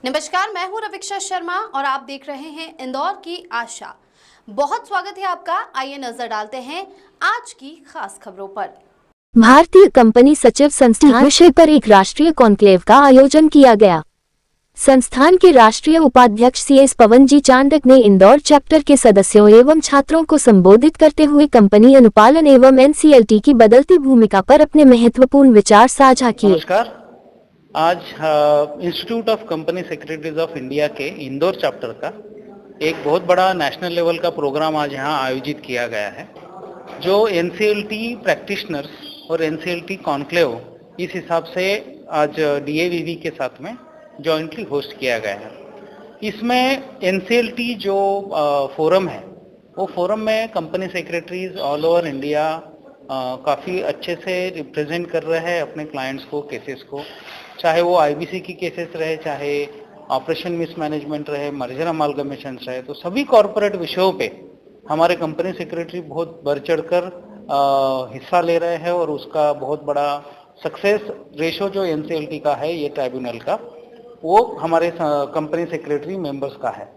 नमस्कार, मैं हूं रविक्षा शर्मा और आप देख रहे हैं इंदौर की आशा। बहुत स्वागत है आपका। आइए नजर डालते हैं आज की खास खबरों पर। भारतीय कंपनी सचिव संस्थान विषय पर एक राष्ट्रीय कॉन्क्लेव का आयोजन किया गया। संस्थान के राष्ट्रीय उपाध्यक्ष CS पवन जी चांडक ने इंदौर चैप्टर के सदस्यों एवं छात्रों को संबोधित करते हुए कंपनी अनुपालन एवं NCLT की बदलती भूमिका पर अपने महत्वपूर्ण विचार साझा किए। नमस्कार। आज institute of company secretaries of India के इंदौर चैप्टर का एक बहुत बड़ा नेशनल लेवल का प्रोग्राम आज यहाँ आयोजित किया गया है, जो NCLT प्रैक्टिशनर्स और NCLT कॉन्क्लेव इस हिसाब से आज DAVV के साथ में जॉइंटली होस्ट किया गया है। इसमें NCLT जो फोरम है, वो फोरम में company secretaries all over India काफ़ी अच्छे से रिप्रेजेंट कर रहे हैं अपने क्लाइंट्स को, केसेस को, चाहे वो IBC की केसेस रहे, चाहे ऑपरेशन मिसमैनेजमेंट रहे, मर्जर अमालगमेशन रहे, तो सभी कॉरपोरेट विषयों पे हमारे कंपनी सेक्रेटरी बहुत बढ़ चढ़ कर हिस्सा ले रहे हैं और उसका बहुत बड़ा सक्सेस रेशो जो NCLT का है, ये ट्राइब्यूनल का, वो हमारे कंपनी सेक्रेटरी मेंबर्स का है।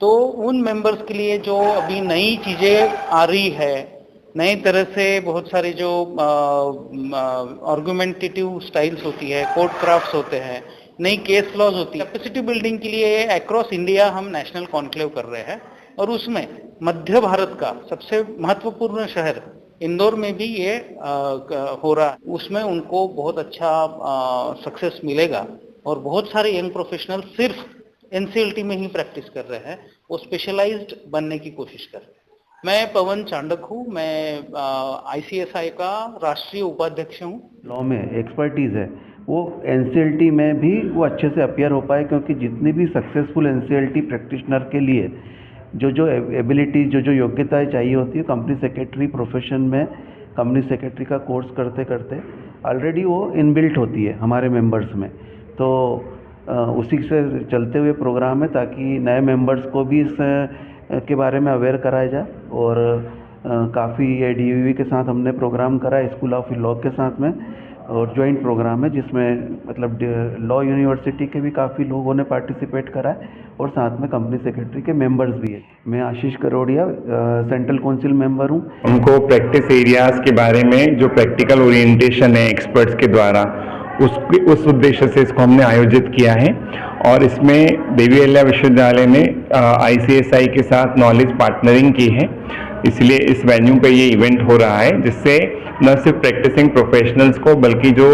तो उन मेंबर्स के लिए जो अभी नई चीज़ें आ रही है, नई तरह से बहुत सारी जो आर्गुमेंटेटिव स्टाइल्स होती है, कोर्ट क्राफ्ट्स होते हैं, नई केस लॉज होती है, कैपेसिटी बिल्डिंग के लिए अक्रॉस इंडिया हम नेशनल कॉन्क्लेव कर रहे हैं और उसमें मध्य भारत का सबसे महत्वपूर्ण शहर इंदौर में भी ये हो रहा है। उसमें उनको बहुत अच्छा सक्सेस मिलेगा और बहुत सारे यंग प्रोफेशनल सिर्फ NCLT में ही प्रैक्टिस कर रहे हैं, वो स्पेशलाइज्ड बनने की कोशिश कर रहे हैं। मैं पवन चांडक हूँ, मैं ICSI का राष्ट्रीय उपाध्यक्ष हूँ। लॉ में एक्सपर्टीज़ है, वो NCLT में भी वो अच्छे से अपीयर हो पाए, क्योंकि जितनी भी सक्सेसफुल NCLT प्रैक्टिशनर के लिए जो एबिलिटी, जो योग्यताएं चाहिए होती है, कंपनी सेक्रेटरी प्रोफेशन में कंपनी सेक्रेटरी का कोर्स करते करते ऑलरेडी वो इनबिल्ट होती है हमारे मेंबर्स में। तो उसी से चलते हुए प्रोग्राम है, ताकि नए मेंबर्स को भी इस के बारे में अवेयर कराया जाए। और काफ़ी ये DAVV के साथ हमने प्रोग्राम करा है, स्कूल ऑफ लॉ के साथ में, और जॉइंट प्रोग्राम है जिसमें मतलब लॉ यूनिवर्सिटी के भी काफ़ी लोगों ने पार्टिसिपेट करा है और साथ में कंपनी सेक्रेटरी के मेंबर्स भी है। मैं आशीष करोड़िया सेंट्रल काउंसिल मेंबर हूँ। उनको प्रैक्टिस एरियाज़ के बारे में जो प्रैक्टिकल ओरिएंटेशन है एक्सपर्ट्स के द्वारा, उस उद्देश्य से इसको हमने आयोजित किया है। और इसमें देवी अहिल्या विश्वविद्यालय ने ICSI के साथ नॉलेज पार्टनरिंग की है, इसलिए इस वेन्यू पे ये इवेंट हो रहा है, जिससे न सिर्फ प्रैक्टिसिंग प्रोफेशनल्स को बल्कि जो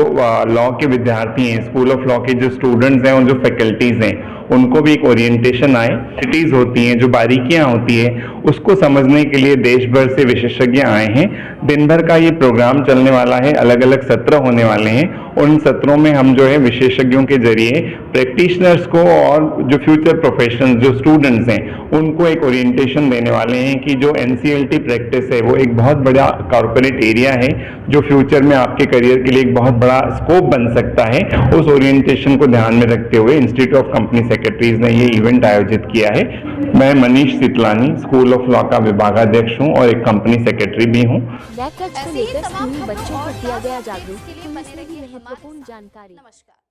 लॉ के विद्यार्थी हैं, स्कूल ऑफ लॉ के जो स्टूडेंट्स हैं और जो फैकल्टीज़ हैं, उनको भी एक ओरिएंटेशन आए। सिटीज़ होती हैं, जो बारीकियां होती है, उसको समझने के लिए देश भर से विशेषज्ञ आए हैं। दिन भर का ये प्रोग्राम चलने वाला है, अलग अलग सत्र होने वाले हैं और उन सत्रों में हम जो है विशेषज्ञों के जरिए प्रैक्टिशनर्स को और जो फ्यूचर प्रोफेशनल्स, जो स्टूडेंट्स हैं, उनको एक ओरिएंटेशन देने वाले हैं कि जो NCLT प्रैक्टिस है वो एक बहुत बड़ा कॉर्पोरेट एरिया है, जो फ्यूचर में आपके करियर के लिए एक बहुत बड़ा स्कोप बन सकता है। उस ओरिएंटेशन को ध्यान में रखते हुए इंस्टीट्यूट ऑफ कंपनी सेक्रेटरीज ने ये इवेंट आयोजित किया है। मैं मनीष सितलानी स्कूल ऑफ लॉ का विभागाध्यक्ष हूँ और एक कंपनी सेक्रेटरी भी हूँ। लेकर स्कूली बच्चों को दिया गया जागरूक महत्वपूर्ण जानकारी। नमस्कार।